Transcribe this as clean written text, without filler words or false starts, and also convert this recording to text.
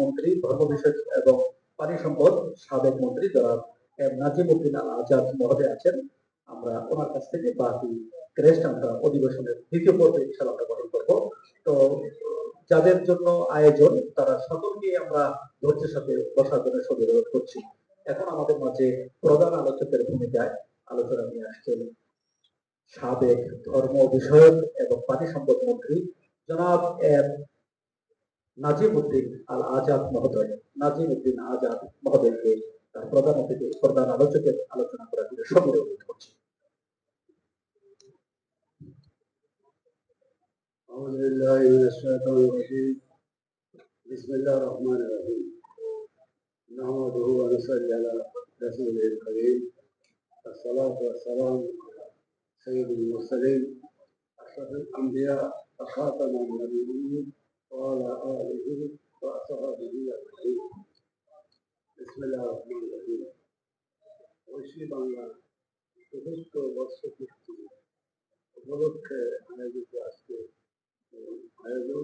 মন্ত্রী, ধর্ম বিষয়ক এবং পানি সম্পদ সাবেক মন্ত্রী জনাব নাজিম উদ্দিন আল আজাদ মহোদয় আছেন। আমরা ওনার কাছ থেকে বাকি রেস্ট আমরা অধিবেশনের দ্বিতীয় পর্বে ইনশাআল্লাহ আমরা গঠন করবো। তো যাদের জন্য আয়োজন তারা সকলকে আমরা ধৈর্যের সাথে বসার জন্য অনুরোধ করছি। এখন আমাদের মাঝে প্রধান আলোচকের ভূমিকায় আলোচনা নিয়ে আসছেন সাবেক ধর্ম বিষয়ক এবং পানি সম্পদ মন্ত্রী জনাব নাজিম উদ্দিন আল আজাদ মহোদয়। নাজিম উদ্দিন আজাদ মহোদয়কে তার প্রধান অতিথি প্রধান আলোচকের আলোচনা করার জন্য সবিনয় অনুরোধ করছি। أعوذ بالله من الشيطان الرجيم بسم الله الرحمن الرحيم نحمده ونصلي على رسوله الكريم الصلاة والسلام على سيد المرسلين أشرف الأنبياء وخاتم النبيين وعلى آله وأصحابه أجمعين بسم الله الرحمن الرحيم ঐশী বাংলা চতুর্থ বর্ষপূর্তি উপলক্ষে আয়োজিত আজকে আয়োজন